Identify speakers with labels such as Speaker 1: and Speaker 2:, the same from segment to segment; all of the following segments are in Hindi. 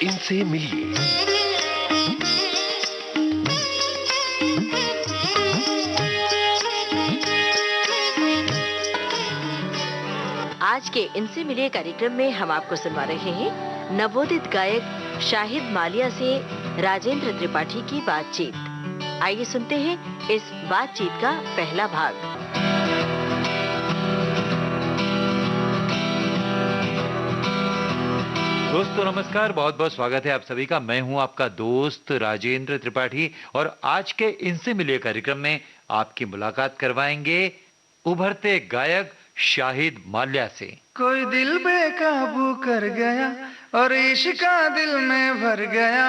Speaker 1: इनसे मिलिए।
Speaker 2: आज के इनसे मिलिए कार्यक्रम में हम आपको सुनवा रहे हैं नवोदित गायक शाहिद मालिया से राजेंद्र त्रिपाठी की बातचीत। आइए सुनते हैं इस बातचीत का पहला भाग।
Speaker 3: दोस्तों नमस्कार, बहुत बहुत स्वागत है आप सभी का। मैं हूं आपका दोस्त राजेंद्र त्रिपाठी और आज के इनसे मिलिए कार्यक्रम में आपकी मुलाकात करवाएंगे उभरते गायक शाहिद माल्या से।
Speaker 4: कोई दिल बेकाबू कर गया और इश्का दिल में भर गया,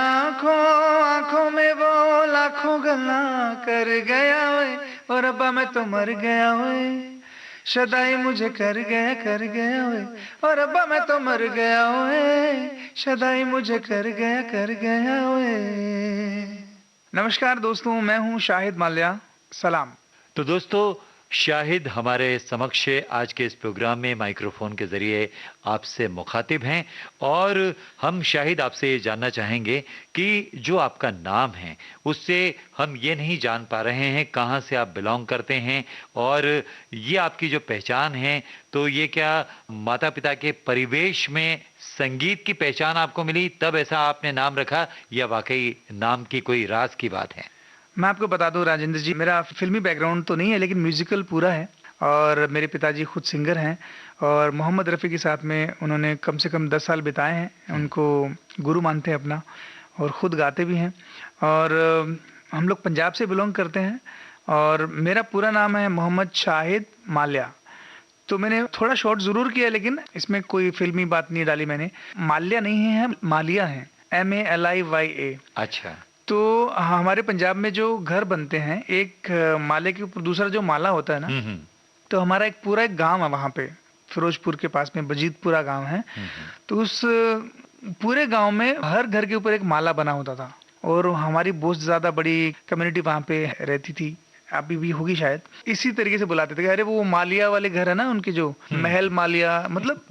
Speaker 4: आंखों में वो लाखों गल्ला कर गया वे, और अब्बा मैं तो मर गया वे, शदाई मुझे कर गया वे, और अब्बा मैं तो मर गया वे, शदाई मुझे कर गया वे। नमस्कार दोस्तों, मैं हूँ शाहिद माल्या। सलाम।
Speaker 3: तो दोस्तों, शाहिद हमारे समक्ष आज के इस प्रोग्राम में माइक्रोफोन के जरिए आपसे मुखातिब हैं और हम शाहिद आपसे ये जानना चाहेंगे कि जो आपका नाम है उससे हम ये नहीं जान पा रहे हैं कहाँ से आप बिलोंग करते हैं, और ये आपकी जो पहचान है तो ये क्या माता पिता के परिवेश में संगीत की पहचान आपको मिली तब ऐसा आपने नाम रखा, या वाकई नाम की कोई राज की बात है?
Speaker 4: मैं आपको बता दूं राजेंद्र जी, मेरा फिल्मी बैकग्राउंड तो नहीं है लेकिन म्यूजिकल पूरा है, और मेरे पिताजी खुद सिंगर हैं और मोहम्मद रफ़ी के साथ में उन्होंने कम से कम 10 साल बिताए हैं। उनको गुरु मानते हैं अपना, और ख़ुद गाते भी हैं। और हम लोग पंजाब से बिलोंग करते हैं और मेरा पूरा नाम है मोहम्मद शाहिद माल्या। तो मैंने थोड़ा शॉर्ट ज़रूर किया लेकिन इसमें कोई फिल्मी बात नहीं डाली मैंने। माल्या नहीं है, मालिया है, MALIYA।
Speaker 3: अच्छा।
Speaker 4: तो हमारे पंजाब में जो घर बनते हैं, एक माले के ऊपर दूसरा जो माला होता है ना, तो हमारा एक पूरा एक गांव है वहाँ पे, फिरोजपुर के पास में बजीतपुरा गांव है। तो उस पूरे गांव में हर घर के ऊपर एक माला बना होता था, और हमारी बहुत ज़्यादा बड़ी कम्युनिटी वहाँ पे रहती थी, अभी भी होगी शायद। इसी तरीके से बुलाते थे, अरे वो मालिया वाले घर है ना उनके, जो महल मालिया, मतलब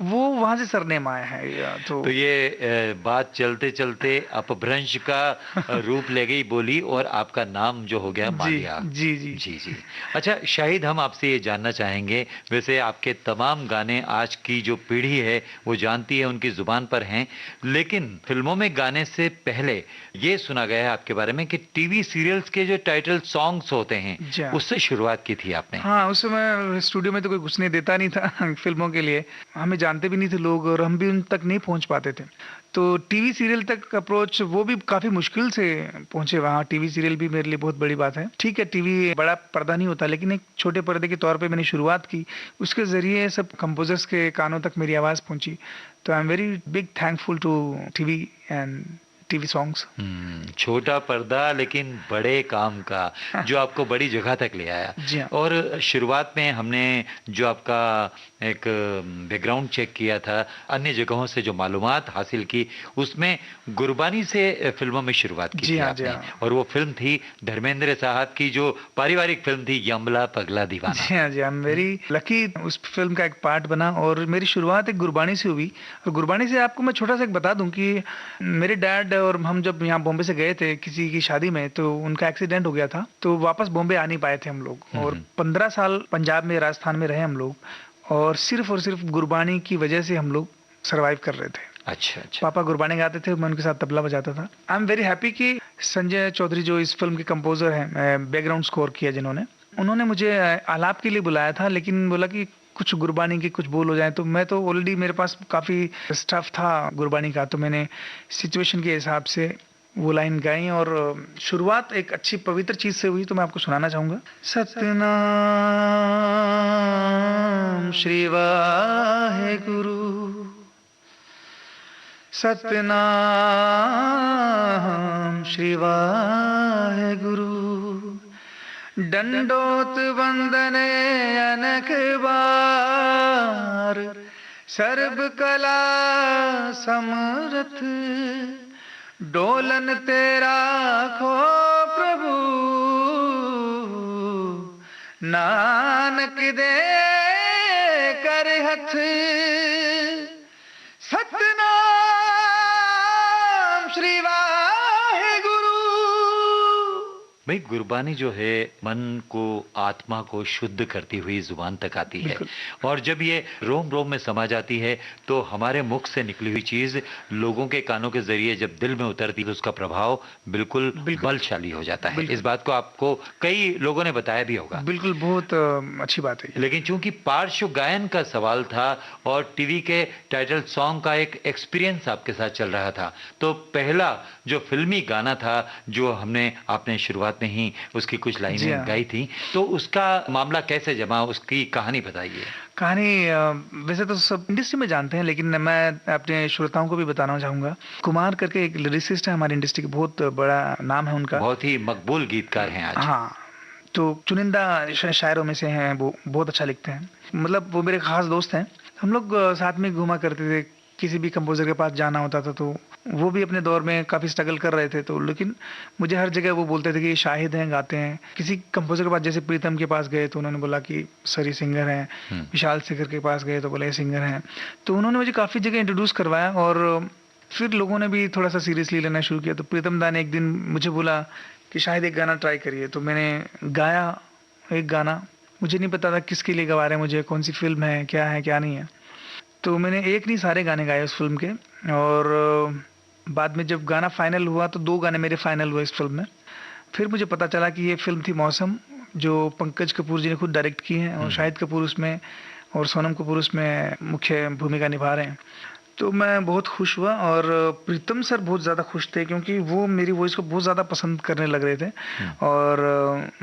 Speaker 4: वो वहां से सरनेम आया है।
Speaker 3: तो ये बात चलते चलते अपभ्रंश का रूप ले गई बोली और आपका नाम जो हो गया मालिया।
Speaker 4: जी जी
Speaker 3: जी जी। अच्छा शाहिद, हम आपसे ये जानना चाहेंगे, वैसे आपके तमाम गाने आज की जो पीढ़ी है वो जानती है, उनकी जुबान पर हैं, लेकिन फिल्मों में गाने से पहले ये सुना गया है आपके बारे में कि टीवी सीरियल्स के जो टाइटल सॉन्ग्स होते हैं उससे शुरुआत की थी आपने।
Speaker 4: हाँ, उस समय स्टूडियो में तो कोई घुसने देता नहीं था फिल्मों के लिए, हमें जानते भी नहीं थे लोग और हम भी उन तक नहीं पहुंच पाते थे। तो टीवी सीरियल तक अप्रोच वो भी काफी मुश्किल से पहुंचे वहाँ। टीवी सीरियल भी मेरे लिए बहुत बड़ी बात है। ठीक है, टीवी बड़ा पर्दा नहीं होता, लेकिन एक छोटे पर्दे के तौर पे मैंने शुरुआत की, उसके जरिए सब कंपोजर्स के कानों तक मेरी आवाज़ पहुंची। तो I am very big thankful to TV and TV songs.
Speaker 3: छोटा पर्दा लेकिन बड़े काम का, जो आपको बड़ी जगह तक ले आया।
Speaker 4: जी हाँ।
Speaker 3: और शुरुआत में हमने जो आपका एक बैकग्राउंड चेक किया था, अन्य जगहों से जो मालूमात हासिल की, उसमें गुरबानी से फिल्मों में शुरुआत की थी आपने। और वो फिल्म थी धर्मेंद्र साहब की जो पारिवारिक फिल्म थी, यमला पगला दीवाना।
Speaker 4: जी हाँ, जी आई एम वेरी लकी उस फिल्म का एक पार्ट बना, और मेरी शुरुआत एक गुरबानी से हुई। और गुरबानी से आपको मैं छोटा सा एक बता दूं कि मेरे डैड और हम जब यहाँ बॉम्बे से गए थे किसी की शादी में, तो उनका एक्सीडेंट हो गया था, तो वापस बॉम्बे आ नहीं पाए थे हम लोग, और 15 साल पंजाब में, राजस्थान में रहे हम लोग, और सिर्फ गुरबानी की वजह से हम लोग सरवाइव कर रहे थे।
Speaker 3: अच्छा अच्छा।
Speaker 4: पापा गुरबानी गाते थे, मैं उनके साथ तबला बजाता था। आई एम वेरी हैप्पी कि संजय चौधरी जो इस फिल्म के कंपोजर हैं, बैकग्राउंड स्कोर किया जिन्होंने, उन्होंने मुझे आलाप के लिए बुलाया था, लेकिन बोला कि कुछ गुरबानी के कुछ बोल हो जाए। तो मैं तो ऑलरेडी, मेरे पास काफ़ी स्टफ था गुरबानी का, तो मैंने सिचुएशन के हिसाब से वो लाइन गाई, और शुरुआत एक अच्छी पवित्र चीज से हुई, तो मैं आपको सुनाना चाहूंगा। सतनाम श्री वाहेगुरु, सतनाम श्री वाहेगुरु, दंडोत वंदने अनक बार, सर्व कला समरथ, डोलन तेरा खो प्रभु, नानक दे कर हथ, सतनाम श्री वाहेगुरु।
Speaker 3: भाई गुरबानी जो है मन को, आत्मा को शुद्ध करती हुई जुबान तक आती है, और जब ये रोम रोम में समा जाती है तो हमारे मुख से निकली हुई चीज लोगों के कानों के जरिए जब दिल में उतरती है तो उसका प्रभाव बिल्कुल बलशाली हो जाता है। इस बात को आपको कई लोगों ने बताया भी होगा।
Speaker 4: बिल्कुल, बहुत अच्छी बात है।
Speaker 3: लेकिन चूंकि पार्श्व गायन का सवाल था और टीवी के टाइटल सॉन्ग का एक एक्सपीरियंस आपके साथ चल रहा था, तो पहला जो फिल्मी गाना था जो आपने शुरुआत में ही उसकी कुछ लाइनें गाई थी, तो उसका मामला कैसे जमा, उसकी कहानी बताइए।
Speaker 4: कहानी वैसे तो सब इंडस्ट्री में जानते हैं, लेकिन मैं अपने श्रोताओं को भी बताना चाहूंगा। कुमार करके एक लिरिसिस्ट है हमारी इंडस्ट्री के, बहुत बड़ा नाम है उनका,
Speaker 3: बहुत ही मकबूल गीतकार हैं आज।
Speaker 4: हाँ, तो चुनिंदा शायरों में से हैं वो, बहुत अच्छा लिखते हैं। मतलब वो मेरे खास दोस्त हैं, हम लोग साथ में घुमा करते थे। किसी भी कंपोजर के पास जाना होता था तो वो भी अपने दौर में काफ़ी स्ट्रगल कर रहे थे, तो लेकिन मुझे हर जगह वो बोलते थे कि ये शाहिद हैं, गाते हैं। किसी कंपोजर के पास, जैसे प्रीतम के पास गए तो उन्होंने बोला कि सर ये सिंगर हैं। विशाल शेखर के पास गए तो बोले ये सिंगर हैं। तो उन्होंने मुझे काफ़ी जगह इंट्रोड्यूस करवाया और फिर लोगों ने भी थोड़ा सा सीरियसली लेना शुरू किया। तो प्रीतम दा ने एक दिन मुझे बोला कि शायद एक गाना ट्राई करिए, तो मैंने गाया एक गाना। मुझे नहीं पता था किसके लिए गवा रहे हैं, मुझे कौन सी फिल्म है क्या नहीं है। तो मैंने एक नहीं सारे गाने गाए उस फिल्म के, और बाद में जब गाना फाइनल हुआ तो 2 गाने मेरे फाइनल हुए इस फिल्म में। फिर मुझे पता चला कि ये फिल्म थी मौसम, जो पंकज कपूर जी ने खुद डायरेक्ट की है, और शाहिद कपूर उसमें और सोनम कपूर उसमें मुख्य भूमिका निभा रहे हैं। तो मैं बहुत खुश हुआ और प्रीतम सर बहुत ज़्यादा खुश थे, क्योंकि वो मेरी वॉइस को बहुत ज़्यादा पसंद करने लग रहे थे। और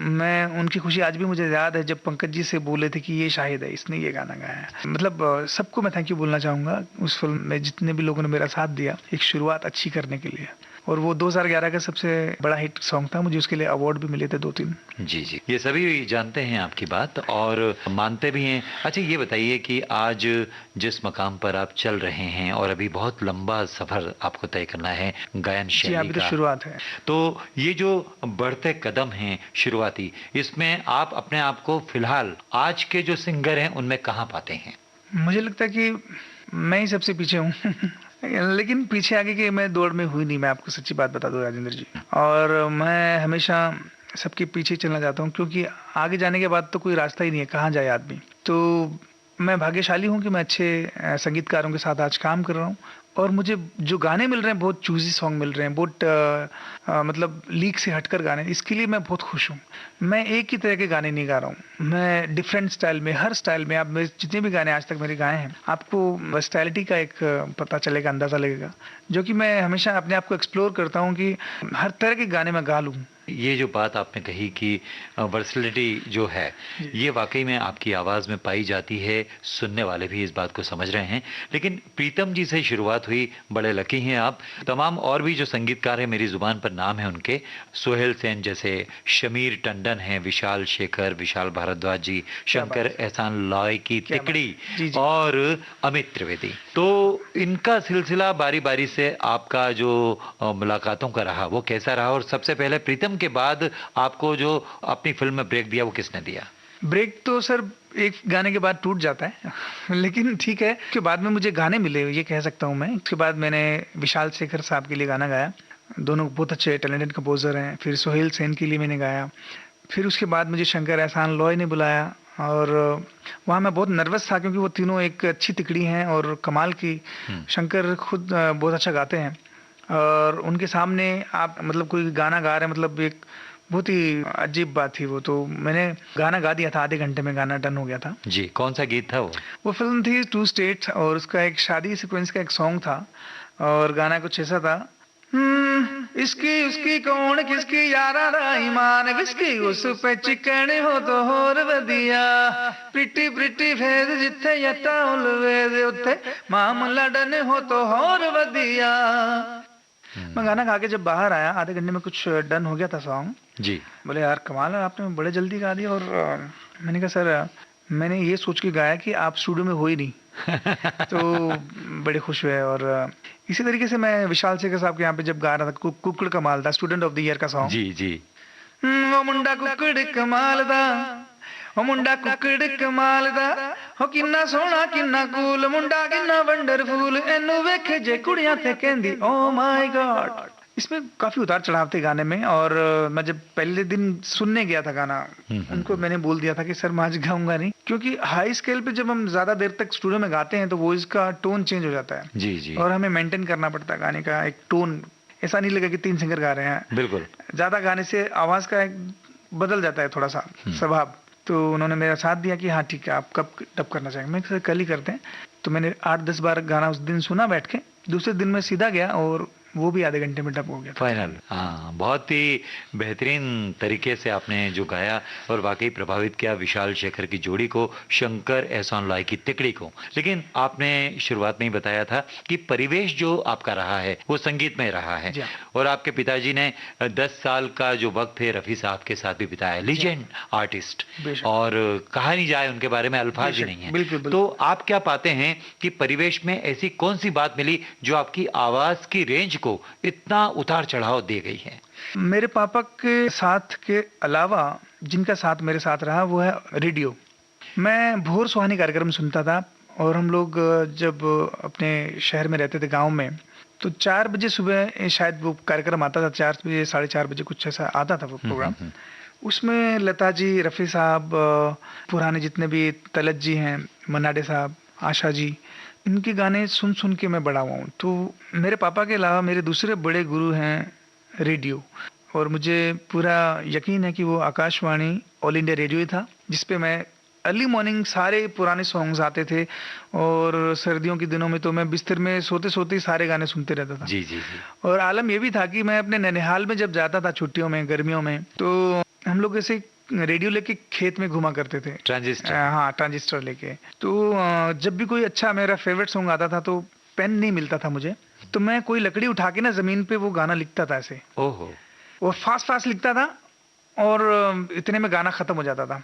Speaker 4: मैं उनकी खुशी आज भी मुझे याद है जब पंकज जी से बोले थे कि ये शाहिद है, इसने ये गाना गाया है। मतलब सबको मैं थैंक यू बोलना चाहूँगा उस फिल्म में जितने भी लोगों ने मेरा साथ दिया एक शुरुआत अच्छी करने के लिए। और वो 2011 का सबसे बड़ा हिट सॉन्ग था, मुझे उसके लिए अवार्ड भी मिले थे 2-3।
Speaker 3: जी जी, ये सभी जानते हैं आपकी बात और मानते भी हैं। अच्छा ये बताइए कि आज जिस मकाम पर आप चल रहे हैं और अभी बहुत लंबा सफर आपको तय करना है गायन शैली का,
Speaker 4: अभी तो शुरुआत है।
Speaker 3: तो ये जो बढ़ते कदम हैं शुरुआती, इसमें आप अपने आप को फिलहाल आज के जो सिंगर हैं उनमें कहाँ पाते हैं?
Speaker 4: मुझे लगता है कि मैं ही सबसे पीछे हूँ लेकिन पीछे आगे की मैं दौड़ में हुई नहीं, मैं आपको सच्ची बात बता दूं राजेंद्र जी। और मैं हमेशा सबके पीछे चलना चाहता हूँ, क्योंकि आगे जाने के बाद तो कोई रास्ता ही नहीं है, कहाँ जाए आदमी। तो मैं भाग्यशाली हूँ कि मैं अच्छे संगीतकारों के साथ आज काम कर रहा हूँ, और मुझे जो गाने मिल रहे हैं बहुत चूजी सॉन्ग मिल रहे हैं, बहुत मतलब लीक से हटकर गाने, इसके लिए मैं बहुत खुश हूँ। मैं एक ही तरह के गाने नहीं गा रहा हूँ, मैं डिफरेंट स्टाइल में, हर स्टाइल में। आप जितने भी गाने आज तक मेरे गाए हैं आपको वर्सटैलिटी का एक पता चलेगा, अंदाज़ा लगेगा, जो कि मैं हमेशा अपने आप को एक्सप्लोर करता हूँ कि हर तरह के गाने मैं गा लूँ।
Speaker 3: ये जो बात आपने कही कि वर्सलिटी जो है ये वाकई में आपकी आवाज़ में पाई जाती है, सुनने वाले भी इस बात को समझ रहे हैं। लेकिन प्रीतम जी से शुरुआत हुई, बड़े लकी हैं आप। तमाम और भी जो संगीतकार हैं मेरी ज़ुबान पर नाम है उनके, सोहेल सेन जैसे, शमीर टंडन हैं, विशाल शेखर, विशाल भारद्वाज जी, शंकर एहसान लॉय की तिकड़ी और अमित त्रिवेदी। तो इनका सिलसिला बारी बारी से आपका जो मुलाकातों का रहा वो कैसा रहा? और सबसे पहले प्रीतम के बाद आपको जो अपनी फिल्म में ब्रेक दिया वो किसने दिया?
Speaker 4: ब्रेक तो सर एक गाने के बाद टूट जाता है लेकिन ठीक है, उसके बाद में मुझे गाने मिले, ये कह सकता हूँ मैं। उसके बाद मैंने विशाल शेखर साहब के लिए गाना गाया, दोनों बहुत अच्छे टैलेंटेड कंपोजर हैं। फिर सोहेल सेन के लिए मैंने गाया। फिर उसके बाद मुझे शंकर एहसान लॉय ने बुलाया, और वहाँ मैं बहुत नर्वस था क्योंकि वो तीनों एक अच्छी तिकड़ी हैं और कमाल की। शंकर खुद बहुत अच्छा गाते हैं, और उनके सामने आप मतलब कोई गाना गा रहे हैं, मतलब एक बहुत ही अजीब बात थी वो। तो मैंने गाना गा दिया था, आधे घंटे में गाना डन हो गया था।
Speaker 3: जी, कौन सा गीत था वो?
Speaker 4: वो फिल्म थी 2 स्टेट्स, और उसका एक शादी सीक्वेंस का एक सॉन्ग था, और गाना कुछ ऐसा था, इसकी उसकी कौन किसकी यारा दा ईमान, विस्की उस पे चिकन हो तो होर वधिया, प्रिटी प्रिटी फेस जिथे यता उलवे उथे मामला डन हो तो होर वधिया। मैं गाना गा के जब बाहर आया, आधे घंटे में कुछ डन हो गया था सॉन्ग
Speaker 3: जी।
Speaker 4: बोले यार कमाल है, आपने बड़े जल्दी गा दिया। और मैंने कहा सर मैंने ये सोच के गाया कि आप स्टूडियो में हो ही नहीं तो बड़े खुश हुए। और इसी तरीके से मैं विशाल शेखर साहब के यहाँ पे जब गा रहा था, कुकड़ कमाल था, स्टूडेंट ऑफ द ईयर का सॉन्ग।
Speaker 3: जी जी।
Speaker 4: वो मुंडा कुकड़ कमाल दा, ओ मुंडा कुकड़ कमाल दा हो किन्ना सोहना किन्ना कूल मुंडा किन्ना वंडरफुल एनू वेखे जे कुड़ियां ते कहंदी ओ माय गॉड। इसमें काफी उतार चढ़ाव थे गाने में, और मैं जब पहले दिन सुनने गया था गाना, उनको मैंने बोल दिया था कि सर मैं आज गाऊंगा नहीं, क्योंकि हाई स्केल पे जब हम ज्यादा देर तक स्टूडियो में गाते हैं तो वॉइस का टोन चेंज हो जाता है
Speaker 3: जी जी।
Speaker 4: और हमें मेंटेन करना पड़ता है गाने का एक टोन। ऐसा नहीं लगा कि 3 सिंगर गा रहे हैं,
Speaker 3: बिल्कुल।
Speaker 4: ज्यादा गाने से आवाज का एक बदल जाता है थोड़ा सा स्वभाव। तो उन्होंने मेरा साथ दिया कि हाँ ठीक है, आप कब डब करना चाहेंगे। मैं सर कल ही करते हैं। तो मैंने 8-10 बार गाना उस दिन सुना बैठ के, दूसरे दिन में सीधा गया और वो भी आधे घंटे में डब हो गया
Speaker 3: फाइनल। हाँ, बहुत ही बेहतरीन तरीके से आपने जो गाया और वाकई प्रभावित किया विशाल शेखर की जोड़ी को, शंकर एहसान लाई की तिकड़ी को। लेकिन आपने शुरुआत में ही बताया था कि परिवेश जो आपका रहा है वो संगीत में रहा है, और आपके पिताजी ने 10 साल का जो वक्त है रफ़ी साहब के साथ भी बिताया, लीजेंड आर्टिस्ट, और कहा नहीं जाए उनके बारे में अल्फाज ही नहीं है।
Speaker 4: बिल्कुल।
Speaker 3: तो आप क्या पाते हैं कि परिवेश में ऐसी कौन सी बात मिली जो आपकी आवाज की रेंज को इतना उतार चढ़ाव दे गई है?
Speaker 4: मेरे पापा के साथ के अलावा जिनका साथ मेरे साथ रहा वो है रेडियो। मैं भोर सुहानी कार्यक्रम सुनता था, और हम लोग जब अपने शहर में रहते थे गांव में, तो 4 बजे सुबह शायद वो कार्यक्रम आता था, 4 बजे 4:30 बजे कुछ ऐसा आता था वो प्रोग्राम। उसमें लता जी, रफ़ी साहब, पुराने जितने भी तलत जी हैं, मन्नाडे साहब, आशा जी, इनके गाने सुन सुन के मैं बड़ा हुआ हूँ। तो मेरे पापा के अलावा मेरे दूसरे बड़े गुरु हैं रेडियो, और मुझे पूरा यकीन है कि वो आकाशवाणी ऑल इंडिया रेडियो ही था, जिसपे मैं अर्ली मॉर्निंग सारे पुराने सॉन्ग्स आते थे, और सर्दियों के दिनों में तो मैं बिस्तर में सोते सोते सारे गाने सुनते रहता था।
Speaker 3: जी जी जी।
Speaker 4: और आलम ये भी था कि मैं अपने ननिहाल में जब जाता था छुट्टियों में, गर्मियों में, तो हम लोग ऐसे रेडियो लेके खेत में घुमा करते थे,
Speaker 3: ट्रांजिस्टर।
Speaker 4: हाँ, ट्रांजिस्टर लेके। तो जब भी कोई अच्छा मेरा फेवरेट सॉन्ग आता था तो पेन नहीं मिलता था मुझे, तो मैं कोई लकड़ी उठा के ना जमीन पे वो गाना लिखता था ऐसे,
Speaker 3: ओहो,
Speaker 4: और फास्ट लिखता था, और इतने में गाना खत्म हो जाता था।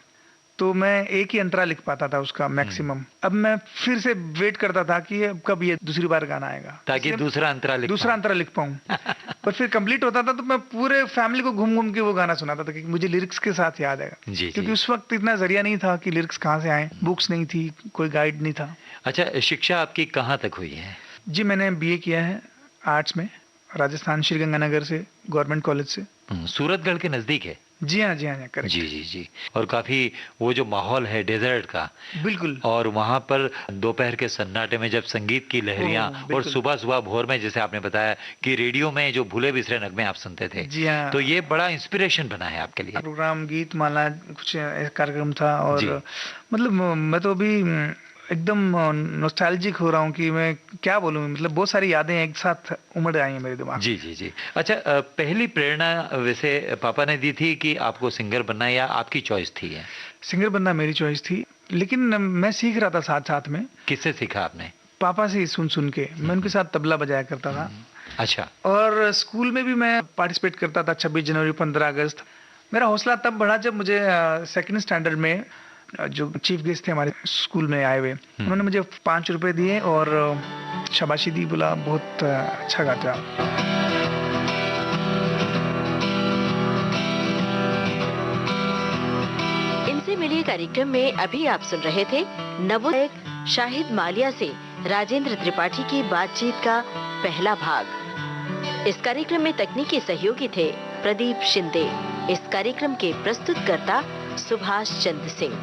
Speaker 4: तो मैं एक ही अंतरा लिख पाता था उसका मैक्सिमम। अब मैं फिर से वेट करता था कि अब कब ये दूसरी बार गाना आएगा,
Speaker 3: ताकि दूसरा अंतरा लिख
Speaker 4: पाऊं। और फिर कंप्लीट होता था तो मैं पूरे फैमिली को घूम घूम के वो गाना सुनाता था कि मुझे लिरिक्स के साथ याद आएगा, क्योंकि उस वक्त इतना जरिया नहीं था कि लिरिक्स कहाँ से आए, बुक्स नहीं थी, कोई गाइड नहीं था।
Speaker 3: अच्छा, शिक्षा आपकी कहाँ तक हुई है?
Speaker 4: जी, मैंने BA किया है आर्ट्स में, राजस्थान श्रीगंगानगर से, गवर्नमेंट कॉलेज से।
Speaker 3: सूरतगढ़ के नजदीक है?
Speaker 4: जी हाँ, करेक्ट।
Speaker 3: जी जी जी। और काफी वो जो माहौल है डेजर्ट का,
Speaker 4: बिल्कुल,
Speaker 3: और वहां पर दोपहर के सन्नाटे में जब संगीत की लहरियां, और सुबह सुबह भोर में जैसे आपने बताया कि रेडियो में जो भूले बिसरे नगमे आप सुनते थे,
Speaker 4: जी हाँ,
Speaker 3: तो ये बड़ा इंस्पिरेशन बना है आपके लिए।
Speaker 4: प्रोग्राम गीत माला कुछ कार्यक्रम था, और मतलब मैं तो अभी एकदम नॉस्टैल्जिक हो रहा हूँ कि मैं क्या बोलूँ, मतलब बहुत सारी यादें एक साथ उमड़ आई हैं मेरे दिमाग में।
Speaker 3: जी जी जी। अच्छा, पहली प्रेरणा वैसे पापा ने दी थी कि आपको सिंगर बनना, या आपकी चॉइस थी? है
Speaker 4: सिंगर बनना मेरी चॉइस थी, लेकिन मैं सीख रहा था साथ साथ में।
Speaker 3: किससे सीखा आपने?
Speaker 4: पापा से सुन सुन के। मैं उनके साथ तबला बजाया करता था।
Speaker 3: अच्छा।
Speaker 4: और स्कूल में भी मैं पार्टिसिपेट करता था, 26 जनवरी, 15 अगस्त। मेरा हौसला तब बढ़ा जब मुझे 2nd स्टैंडर्ड में जो चीफ गेस्ट थे हमारे स्कूल में आए हुए, उन्होंने मुझे 5 रुपए दिए और शाबाशी दी, बोला बहुत अच्छा गाते हो आप।
Speaker 2: इनसे मिलिए कार्यक्रम में अभी आप सुन रहे थे नवोदित शाहिद मालिया से राजेंद्र त्रिपाठी की बातचीत का पहला भाग। इस कार्यक्रम में तकनीकी सहयोगी थे प्रदीप शिंदे। इस कार्यक्रम के प्रस्तुतकर्ता सुभाष चंद्र सिंह।